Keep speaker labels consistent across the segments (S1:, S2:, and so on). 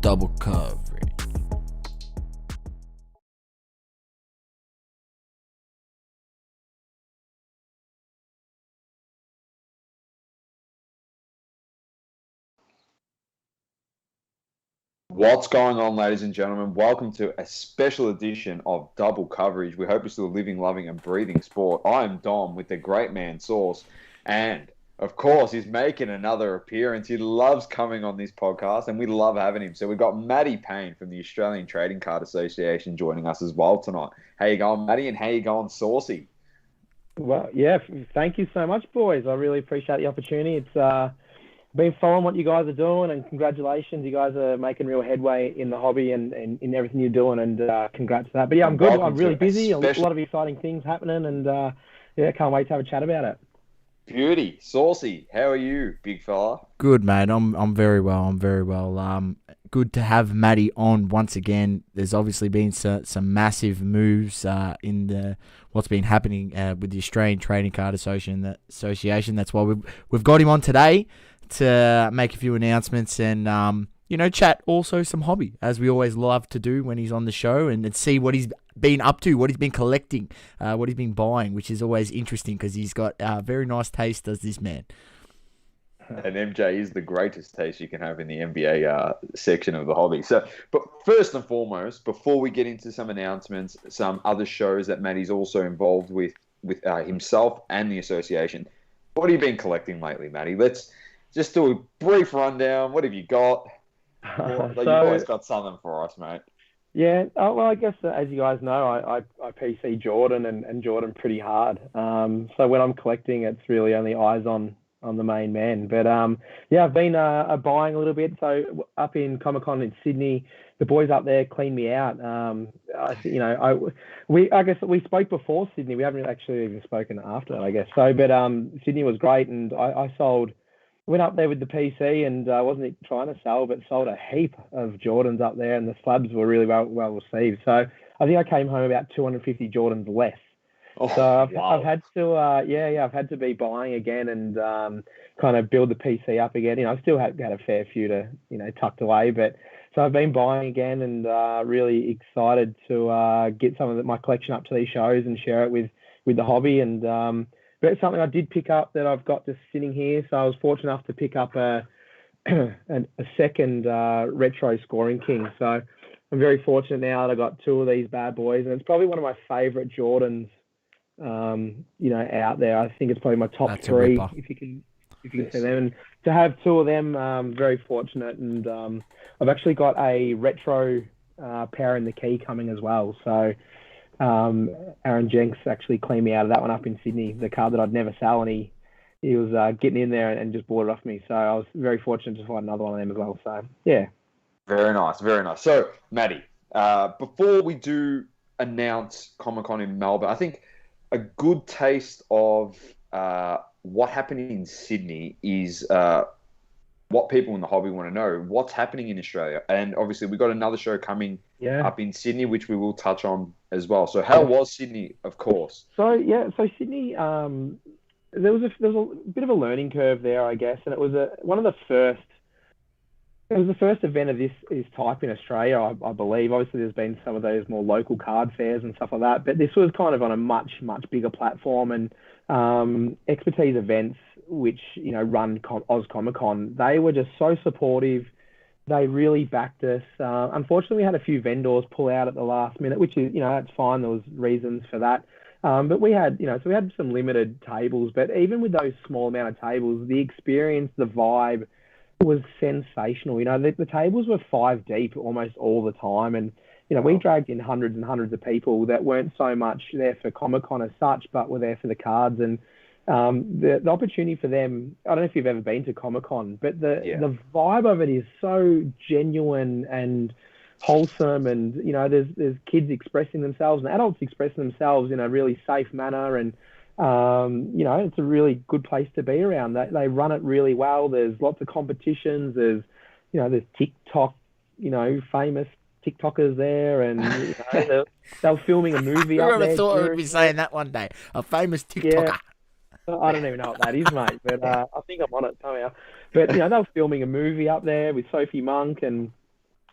S1: double coverage.
S2: What's going on, ladies and gentlemen? Welcome to a special edition of Double Coverage. We hope you're still living, loving, and breathing sport. I am Dom with the great man Sauce, and of course, he's making another appearance. He loves coming on this podcast, and we love having him. So we've got Matty Pain from the Australian Trading Card Association joining us as well tonight. How you going, Matty, and how you going, Saucy?
S3: Well, yeah, thank you so much, boys. I really appreciate the opportunity. It's been following what you guys are doing, and congratulations. You guys are making real headway in the hobby and in everything you're doing, and congrats to that. But yeah, I'm good. I'm really busy. A lot of exciting things happening, and yeah, can't wait to have a chat about it.
S2: Beauty. Saucy, how are you, big fella?
S1: Good, mate. I'm very well. I'm very well. Good to have Matty on once again. There's obviously been some massive moves in what's been happening with the Australian Trading Card Association. That's why we've got him on today to make a few announcements and chat also some hobby, as we always love to do when he's on the show, and see what he's been up to, what he's been collecting, what he's been buying, which is always interesting because he's got very nice taste, does this man.
S2: And MJ is the greatest taste you can have in the NBA section of the hobby. So, but first and foremost, before we get into some announcements, some other shows that Matty's also involved with himself and the association, what have you been collecting lately, Matty? Let's just do a brief rundown. What have you got? You've always got something for us, mate.
S3: Yeah, well, I guess as you guys know, I PC Jordan and Jordan pretty hard. So when I'm collecting, it's really only eyes on the main man. But yeah, I've been buying a little bit. So up in ComicCon in Sydney, the boys up there cleaned me out. I guess we spoke before Sydney. We haven't actually even spoken after that, I guess. So, but Sydney was great, and I went up there with the PC, and I wasn't trying to sell, but sold a heap of Jordans up there, and the slabs were really well received. So I think I came home about 250 Jordans less.
S2: Oh,
S3: so
S2: wow.
S3: I've had to, I've had to be buying again and kind of build the PC up again. I still had a fair few to, tucked away, but so I've been buying again, and really excited to get some of my collection up to these shows and share it with the hobby. And but it's something I did pick up that I've got just sitting here. So I was fortunate enough to pick up a second retro scoring king. So I'm very fortunate now that I got two of these bad boys, and it's probably one of my favorite Jordans, out there. I think it's probably my top
S1: That's
S3: three if you can see them. And to have two of them, very fortunate. And I've actually got a retro Power in the Key coming as well. So Aaron Jenks actually cleaned me out of that one up in Sydney, the card that I'd never sell, and he was getting in there and just bought it off me. So I was very fortunate to find another one of them as well. So yeah.
S2: Very nice, very nice. So, Matty, before we do announce ComicCon in Melbourne, I think a good taste of what happened in Sydney is what people in the hobby want to know. What's happening in Australia? And obviously, we've got another show coming up in Sydney, which we will touch on as well. So how was Sydney, of course?
S3: So Sydney, there was a bit of a learning curve there, I guess, and it was one of the first. It was the first event of this type in Australia, I believe. Obviously, there's been some of those more local card fairs and stuff like that, but this was kind of on a much bigger platform. And Expertise Events, which run Oz Comic-Con, they were just so supportive. They really backed us. Unfortunately, we had a few vendors pull out at the last minute, which is that's fine. There was reasons for that. But we had so we had some limited tables. But even with those small amount of tables, the experience, the vibe was sensational. The tables were 5 deep almost all the time, and we dragged in hundreds and hundreds of people that weren't so much there for Comic-Con as such, but were there for the cards. And the opportunity for them, I don't know if you've ever been to Comic-Con, but the vibe of it is so genuine and wholesome, and there's kids expressing themselves and adults expressing themselves in a really safe manner, and it's a really good place to be around. They run it really well. There's lots of competitions. There's TikTok, famous TikTokers there, and they were filming a movie up there.
S1: Whoever thought I would be saying that one day? A famous TikToker.
S3: Yeah. I don't even know what that is, mate, but I think I'm on it somehow. But they were filming a movie up there with Sophie Monk, and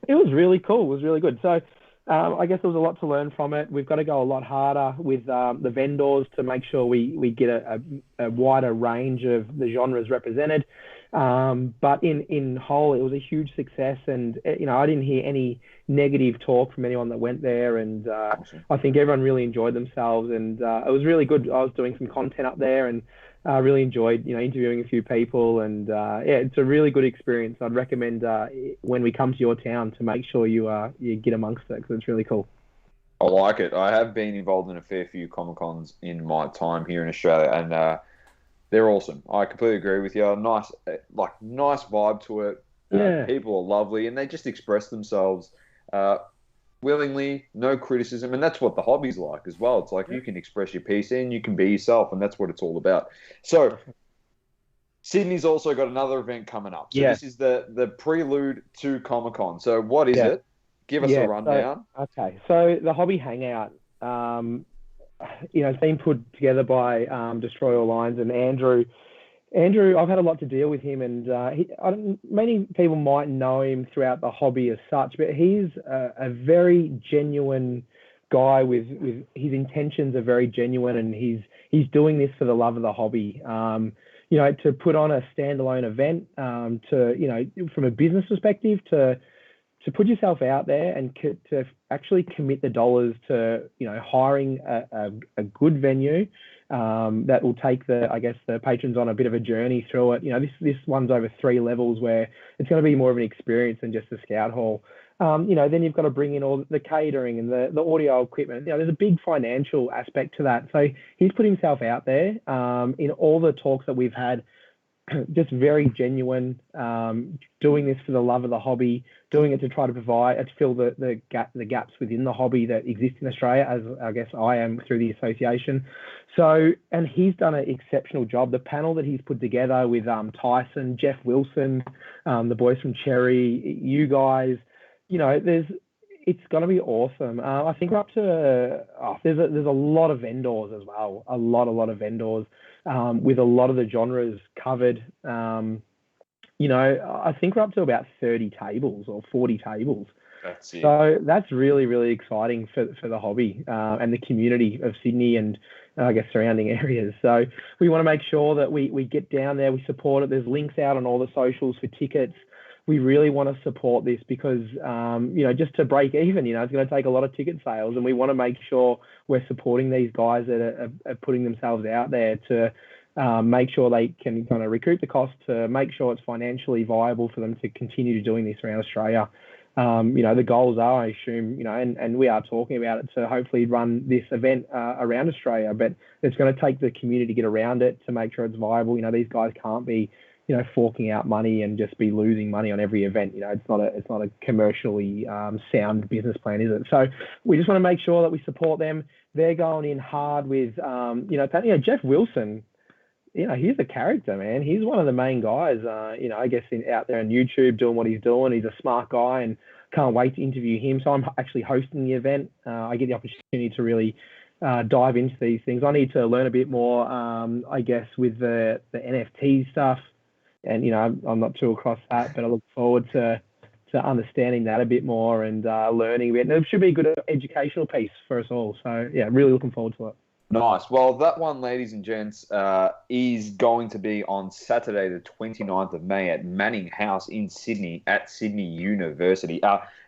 S3: It was really cool. It was really good. So I guess there was a lot to learn from it. We've got to go a lot harder with the vendors to make sure we get a wider range of the genres represented. But in whole, it was a huge success, and I didn't hear any negative talk from anyone that went there, and
S2: Awesome.
S3: I think everyone really enjoyed themselves, and it was really good. I was doing some content up there, and really enjoyed interviewing a few people, and yeah, it's a really good experience. I'd recommend when we come to your town to make sure you get amongst it because it's really cool.
S2: I like it. I have been involved in a fair few Comic Cons in my time here in Australia, and they're awesome. I completely agree with you. Nice, nice vibe to it.
S3: Yeah,
S2: People are lovely, and they just express themselves uh, willingly, no criticism, and that's what the hobby's like as well. It's like you can express your piece and you can be yourself, and that's what it's all about. So Sydney's also got another event coming up. So
S3: yeah,
S2: this is the prelude to Comic Con. So what is
S3: yeah,
S2: it? Give us a
S3: yeah.
S2: rundown.
S3: Okay, so the Hobby Hangout, it's been put together by Destroy All Lines and Andrew. Andrew, I've had a lot to deal with him, and many people might know him throughout the hobby as such, but he's a very genuine guy with his intentions are very genuine, and he's doing this for the love of the hobby. To put on a standalone event, from a business perspective, to put yourself out there and to actually commit the dollars to hiring a good venue that will take the patrons on a bit of a journey through it. This one's over 3 levels where it's going to be more of an experience than just a scout hall. Then you've got to bring in all the catering and the audio equipment. There's a big financial aspect to that. So he's put himself out there in all the talks that we've had. Just very genuine, doing this for the love of the hobby, doing it to try to provide, to fill the gaps within the hobby that exist in Australia, as I guess I am through the association. So, and he's done an exceptional job. The panel that he's put together with Tyson, Jeff Wilson, the boys from Cherry, you guys, it's going to be awesome. I think we're up to there's a lot of vendors as well, a lot of vendors with a lot of the genres covered. I think we're up to about 30 tables or 40 tables.
S2: That's it.
S3: So that's really, really exciting for the hobby and the community of Sydney and I guess surrounding areas. So we want to make sure that we get down there, we support it. There's links out on all the socials for tickets. We really want to support this because, just to break even, it's going to take a lot of ticket sales, and we want to make sure we're supporting these guys that are putting themselves out there to make sure they can kind of recoup the cost, to make sure it's financially viable for them to continue doing this around Australia. The goals are, I assume, and we are talking about it to hopefully run this event around Australia, but it's going to take the community to get around it to make sure it's viable. These guys can't be forking out money and just be losing money on every event. It's not a commercially sound business plan, is it? So we just want to make sure that we support them. They're going in hard with, Jeff Wilson. He's a character, man. He's one of the main guys. I guess out there on YouTube doing what he's doing. He's a smart guy, and can't wait to interview him. So I'm actually hosting the event. I get the opportunity to really dive into these things. I need to learn a bit more, I guess, with the NFT stuff. And, I'm not too across that, but I look forward to understanding that a bit more and learning a bit. And it should be a good educational piece for us all. So, yeah, really looking forward to it.
S2: Nice. Well, that one, ladies and gents, is going to be on Saturday, the 29th of May at Manning House in Sydney at Sydney University.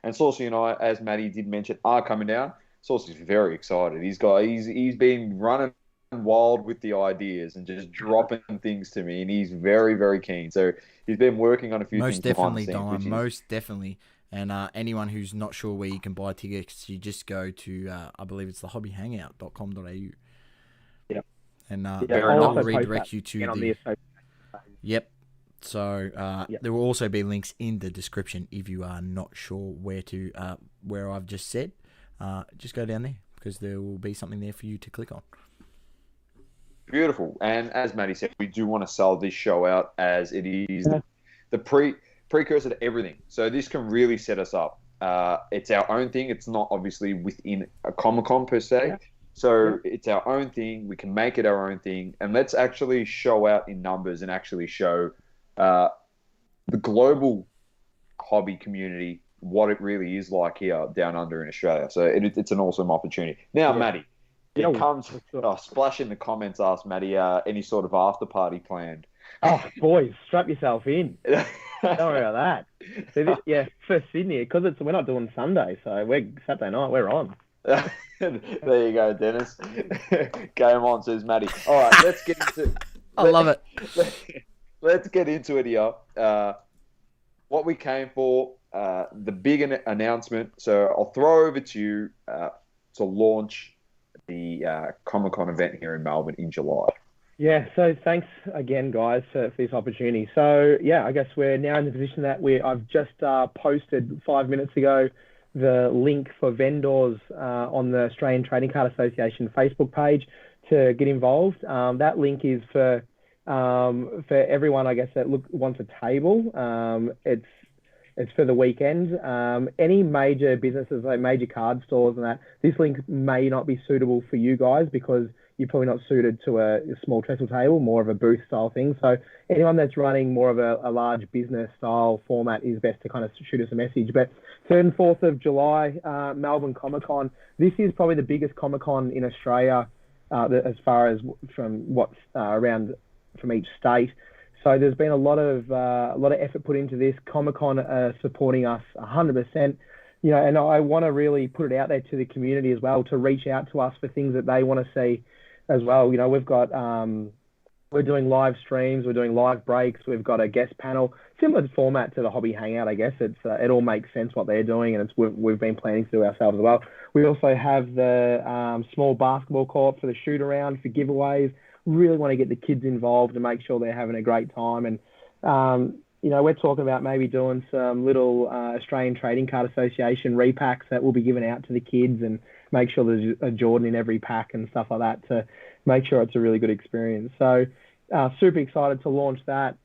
S2: And Saucy and I, as Matty did mention, are coming down. Saucy's very excited. He's been running wild with the ideas and just dropping things to me, and he's very, very keen. So he's been working on a few things behind the scenes.
S1: Most definitely. And anyone who's not sure where you can buy tickets, you just go to, I believe it's the hobbyhangout.com.au.
S3: Yep.
S1: And
S3: I'll
S1: that'll redirect you to
S3: the...
S1: Yep. So there will also be links in the description if you are not sure where I've just said. Just go down there because there will be something there for you to click on.
S2: Beautiful. And as Matty said, we do want to sell this show out as it is the precursor to everything. So this can really set us up. It's our own thing. It's not obviously within a Comic-Con per se.
S3: Yeah.
S2: So it's our own thing. We can make it our own thing. And let's actually show out in numbers and actually show the global hobby community what it really is like here down under in Australia. So it's an awesome opportunity. Now,
S3: Yeah.
S2: Matty,
S3: Yeah,
S2: it comes.
S3: for sure.
S2: Oh, Splash in the comments asked Matty, any sort of after party planned?
S3: Oh, boys, strap yourself in. Don't worry about that. So yeah, for Sydney, because we're not doing Sunday, so we're Saturday night. We're on.
S2: There you go, Dennis. Game on, says Matty. All right, let's get into.
S1: I love it.
S2: Let's get into it here. What we came for, the big announcement. So I'll throw over to you to launch the ComicCon event here in Melbourne in July.
S3: Yeah, so thanks again, guys, for this opportunity. So yeah, I guess we're now in the position that I've just posted 5 minutes ago the link for vendors on the Australian Trading Card Association Facebook page to get involved. That link is for everyone, I guess, that wants a table. It's for the weekend. Any major businesses, like major card stores and that, this link may not be suitable for you guys because you're probably not suited to a small trestle table, more of a booth style thing. So anyone that's running more of a large business style format is best to kind of shoot us a message. But 3rd and 4th of July, Melbourne Comic-Con. This is probably the biggest Comic-Con in Australia as far as from what's around from each state. So there's been a lot of effort put into this. ComicCon supporting us 100%. You know, and I want to really put it out there to the community as well to reach out to us for things that they want to see as well. You know, we've got we're doing live streams, we're doing live breaks, we've got a guest panel, similar format to the Hobby Hangout, I guess. It all makes sense what they're doing, and we've been planning to do ourselves as well. We also have the small basketball court for the shoot around for giveaways. Really want to get the kids involved and make sure they're having a great time. And you know, we're talking about maybe doing some little Australian Trading Card Association repacks that will be given out to the kids and make sure there's a Jordan in every pack and stuff like that to make sure it's a really good experience. So super excited to launch that.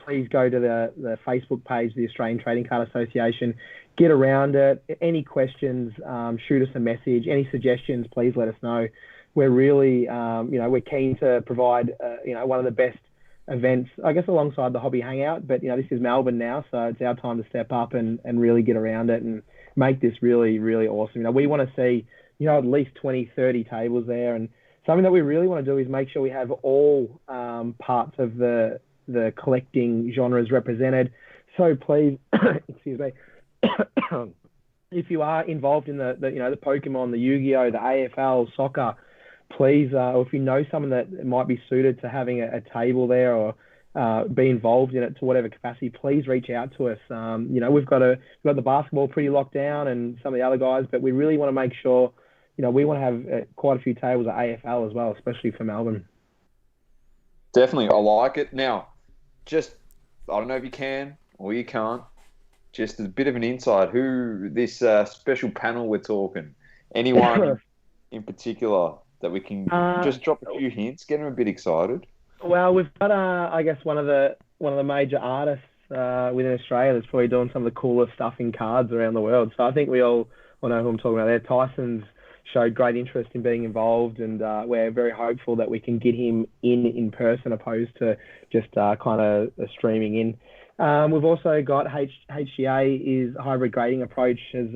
S3: Please go to the Facebook page, the Australian Trading Card Association. Get around it. Any questions, shoot us a message. Any suggestions, please let us know. We're really, you know, we're keen to provide, you know, one of the best events, I guess, alongside the Hobby Hangout. But, you know, this is Melbourne now, so it's our time to step up and really get around it and make this really, really awesome. You know, we want to see, you know, at least 20, 30 tables there. And something that we really want to do is make sure we have all parts of the collecting genres represented. So please, excuse me, if you are involved in the you know, the Pokemon, the Yu-Gi-Oh, the AFL, soccer, please, or if you know someone that might be suited to having a table there or be involved in it to whatever capacity, please reach out to us. You know, we've got the basketball pretty locked down and some of the other guys, but we really want to make sure, you know, we want to have quite a few tables at AFL as well, especially for Melbourne.
S2: Definitely, I like it. Now, just, I don't know if you can or you can't, just a bit of an insight, who this special panel we're talking, anyone in particular that we can just drop a few hints, get them a bit excited?
S3: Well, we've got, I guess, one of the major artists within Australia that's probably doing some of the coolest stuff in cards around the world. So I think we all know who I'm talking about there. Tyson's showed great interest in being involved, and we're very hopeful that we can get him in person opposed to just kind of streaming in. We've also got HGA is hybrid grading approach is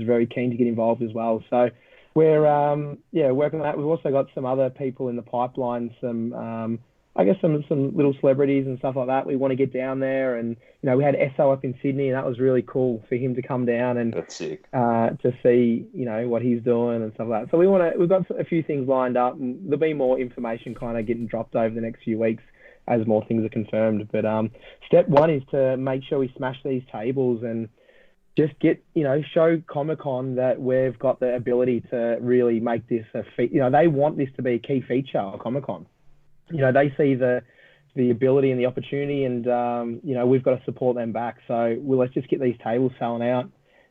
S3: very keen to get involved as well. So we're working on that. We've also got some other people in the pipeline, some I guess some little celebrities and stuff like that. We want to get down there, and you know, we had Esso up in Sydney, and that was really cool for him to come down and
S2: that's sick.
S3: To see, you know, what he's doing and stuff like that. So we've got a few things lined up, and there'll be more information kind of getting dropped over the next few weeks as more things are confirmed. But step one is to make sure we smash these tables and just get, you know, show Comic-Con that we've got the ability to really make this you know, they want this to be a key feature of Comic-Con. You know, they see the ability and the opportunity, and you know, we've got to support them back. So let's just get these tables selling out,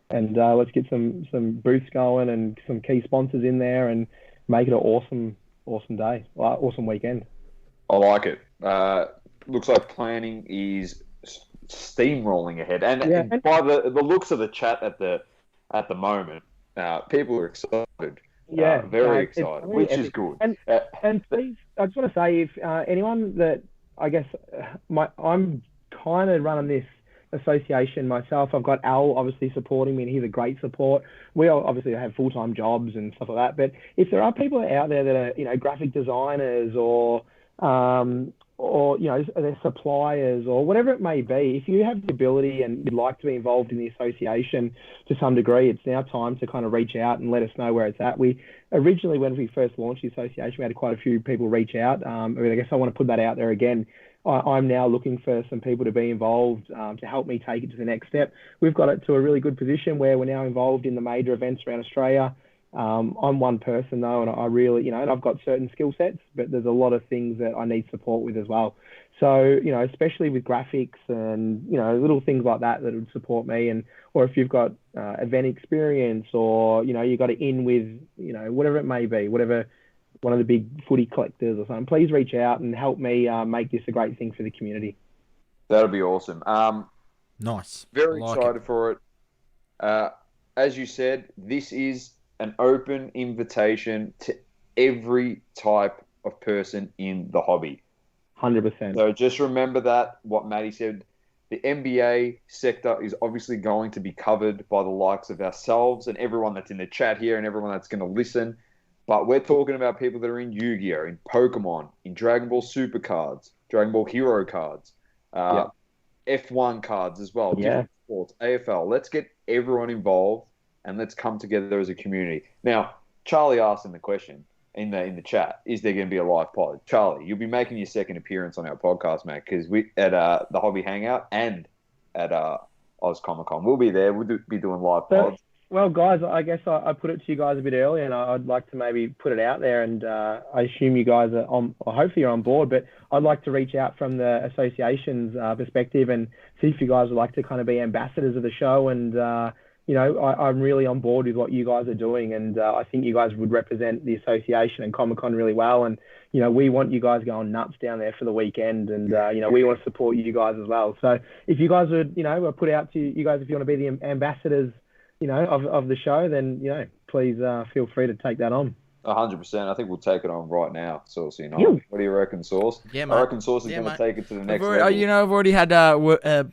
S3: and let's get some booths going and some key sponsors in there, and make it an awesome day, awesome weekend.
S2: I like it. Looks like planning is steamrolling ahead, and by the looks of the chat at the moment, people are excited.
S3: Yeah,
S2: very excited, which is good.
S3: And please, I just want to say, if anyone that, I guess, I'm kind of running this association myself. I've got Al obviously supporting me, and he's a great support. We all obviously have full-time jobs and stuff like that. But if there are people out there that are, graphic designers or they're suppliers or whatever it may be, if you have the ability and you'd like to be involved in the association to some degree, it's now time to kind of reach out and let us know where it's at. We originally, when we first launched the association, we had quite a few people reach out. I guess I want to put that out there again. I'm now looking for some people to be involved to help me take it to the next step. We've got it to a really good position where we're now involved in the major events around Australia. I'm one person though, and I really, and I've got certain skill sets, but there's a lot of things that I need support with as well. So, especially with graphics and, little things like that would support me. Or if you've got event experience or, you got it in with, whatever it may be, whatever, one of the big footy collectors or something, please reach out and help me make this a great thing for the community.
S2: That'll be awesome.
S1: Nice.
S2: Very excited for it. As you said, this is an open invitation to every type of person in the hobby.
S3: 100%.
S2: So just remember that, what Matty said, the NBA sector is obviously going to be covered by the likes of ourselves and everyone that's in the chat here and everyone that's going to listen. But we're talking about people that are in Yu-Gi-Oh!, in Pokemon, in Dragon Ball Super cards, Dragon Ball Hero cards, F1 cards as well, different sports, AFL. Let's get everyone involved and let's come together as a community. Now, Charlie asked in the question, in the chat, is there going to be a live pod? Charlie, you'll be making your second appearance on our podcast, mate, because we at the Hobby Hangout and at Oz ComicCon. We'll be there. We'll be doing live pods.
S3: Well, guys, I guess I put it to you guys a bit earlier, and I'd like to maybe put it out there, and I assume you guys are on, or hopefully you're on board, but I'd like to reach out from the association's perspective and see if you guys would like to kind of be ambassadors of the show. And, I'm really on board with what you guys are doing, and I think you guys would represent the association and Comic-Con really well. And, we want you guys going nuts down there for the weekend, and, we want to support you guys as well. So if you guys would, put out to you guys, if you want to be the ambassadors, of the show, then, please feel free to take that on.
S2: 100%. I think we'll take it on right now, Saucy. What do you reckon, Sauce?
S1: Yeah,
S2: I reckon Sauce is going to take it to the next level.
S1: I've already had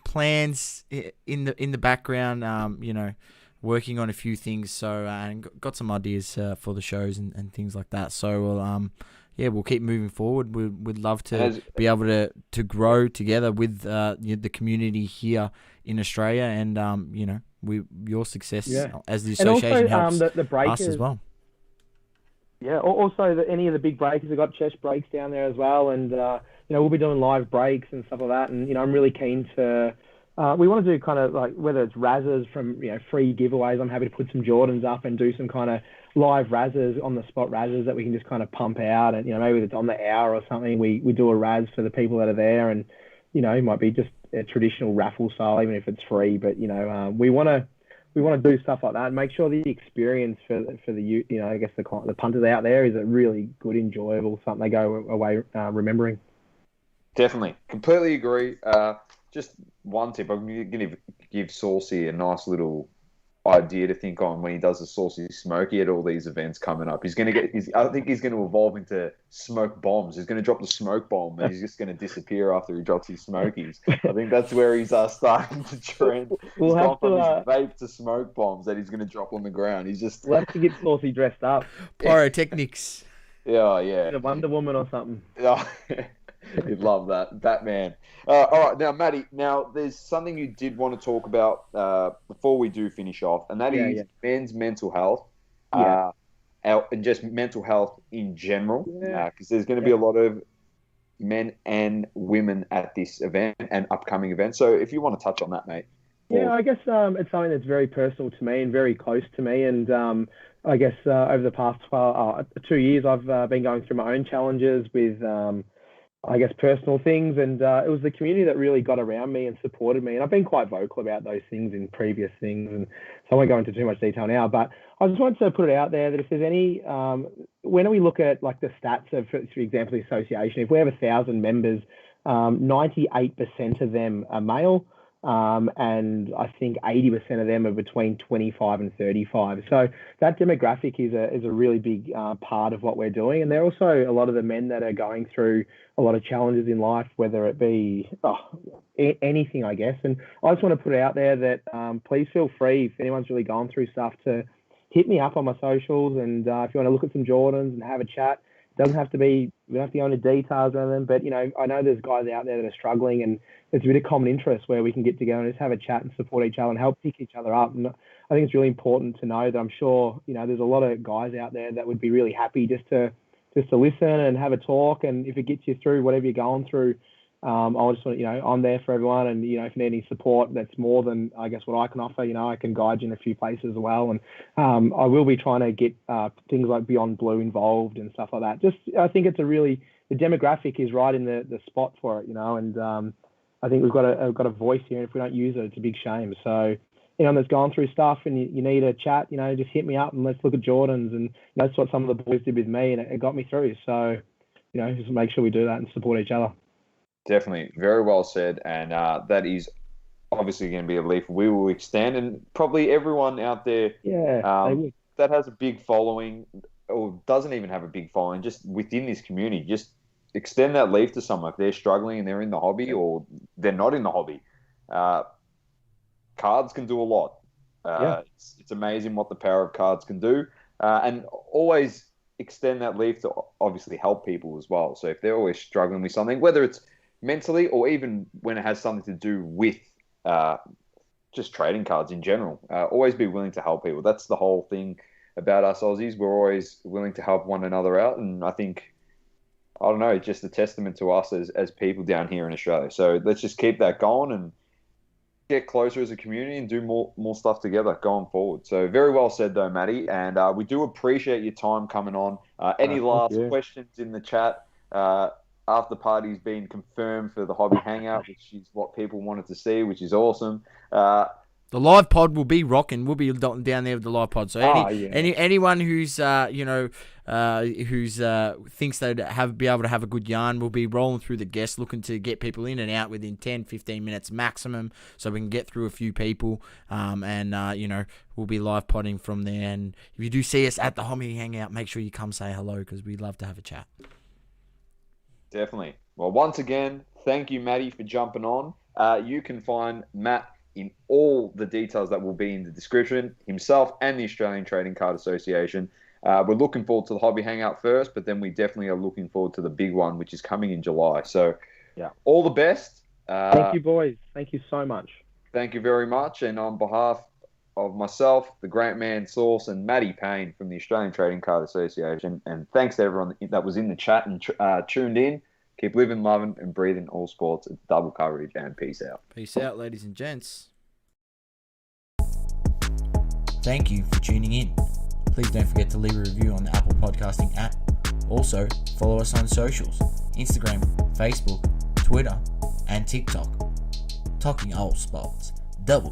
S1: plans in the background, working on a few things, so and got some ideas for the shows and things like that. So we'll keep moving forward. We'd love to be able to grow together with the community here in Australia, and your success as the association helps
S3: the breakers,
S1: us as well.
S3: Yeah, also any of the big breakers have got chest breaks down there as well, and we'll be doing live breaks and stuff like that. And I'm really keen to. We want to do kind of like whether it's razzes from free giveaways. I'm happy to put some Jordans up and do some kind of live razzes on the spot razzes that we can just kind of pump out, and maybe it's on the hour or something. We do a razz for the people that are there, and it might be just a traditional raffle style, even if it's free. But we want to do stuff like that and make sure the experience for the I guess the punters out there is a really good, enjoyable, something they go away remembering.
S2: Definitely, completely agree. Just one tip, I'm going to give Saucy a nice little idea to think on when he does the Saucy Smoky at all these events coming up. He's going to I think he's going to evolve into smoke bombs. He's going to drop the smoke bomb and he's just going to disappear after he drops his smokies. I think that's where he's starting to trend.
S3: We'll
S2: he's
S3: have
S2: gone from his vape to smoke bombs that he's going to drop on the ground.
S3: We'll have to get Saucy dressed up.
S1: Pyrotechnics.
S2: Yeah.
S3: A Wonder Woman or something.
S2: Yeah. You'd love that. Batman. All right. Now, Matty, there's something you did want to talk about before we do finish off, and that is men's mental health and just mental health in general, because there's going to be a lot of men and women at this event and upcoming event. So if you want to touch on that, mate.
S3: Yeah, I guess it's something that's very personal to me and very close to me. And I guess over the past 2 years, I've been going through my own challenges with personal things, and it was the community that really got around me and supported me. And I've been quite vocal about those things in previous things, and so I won't go into too much detail now, but I just wanted to put it out there that if there's any, when we look at like the stats of, for example, the association, if we have 1,000 members, 98% of them are male. and I think 80% of them are between 25 and 35. So that demographic is a really big part of what we're doing. And they're also a lot of the men that are going through a lot of challenges in life, whether it be anything, I guess. And I just want to put it out there that please feel free, if anyone's really gone through stuff, to hit me up on my socials. And if you want to look at some Jordans and have a chat, doesn't have to be, we don't have to go into details or anything, but, you know, I know there's guys out there that are struggling, and there's a bit of common interest where we can get together and just have a chat and support each other and help pick each other up. And I think it's really important to know that I'm sure, you know, there's a lot of guys out there that would be really happy just to listen and have a talk. And if it gets you through whatever you're going through, I just want to, you know, I'm there for everyone. And, you know, if you need any support that's more than, I guess, what I can offer, you know, I can guide you in a few places as well. And I will be trying to get things like Beyond Blue involved and stuff like that. Just, I think it's the demographic is right in the spot for it, you know, and I think we've got a voice here, and if we don't use it, it's a big shame. So, anyone that's gone through stuff and you need a chat, you know, just hit me up and let's look at Jordans. And that's what some of the boys did with me, and it got me through. So, you know, just make sure we do that and support each other.
S2: Definitely. Very well said. And that is obviously going to be a leaf we will extend. And probably everyone out there that has a big following or doesn't even have a big following, just within this community, just extend that leaf to someone if they're struggling and they're in the hobby or they're not in the hobby. Cards can do a lot. It's amazing what the power of cards can do. And always extend that leaf to obviously help people as well. So if they're always struggling with something, whether it's mentally or even when it has something to do with just trading cards in general, always be willing to help people. That's the whole thing about us Aussies. We're always willing to help one another out. And I think, I don't know, it's just a testament to us as people down here in Australia. So let's just keep that going and get closer as a community and do more stuff together going forward. So very well said though, Matty. And we do appreciate your time coming on. Any last questions in the chat? After party's been confirmed for the Hobby Hangout, which is what people wanted to see, which is awesome.
S1: The live pod will be rocking. We'll be down there with the live pod. So anyone who's thinks they'd be able to have a good yarn, we'll be rolling through the guests, looking to get people in and out within 10-15 minutes maximum, so we can get through a few people. We'll be live podding from there. And if you do see us at the Hobby Hangout, make sure you come say hello, because we'd love to have a chat.
S2: Definitely. Well, once again, thank you, Matty, for jumping on. You can find Matt in all the details that will be in the description, himself and the Australian Trading Card Association. We're looking forward to the Hobby Hangout first, but then we definitely are looking forward to the big one, which is coming in July. So, all the best.
S3: Thank you, boys. Thank you so much.
S2: Thank you very much. And on behalf of myself, the Great Man Sauce, and Matty Pain from the Australian Trading Card Association, and thanks to everyone that was in the chat and tuned in. Keep living, loving, and breathing all sports. It's double coverage, and peace out.
S1: Peace out, ladies and gents. Thank you for tuning in. Please don't forget to leave a review on the Apple Podcasting app. Also, follow us on socials: Instagram, Facebook, Twitter, and TikTok. Talking all sports. Double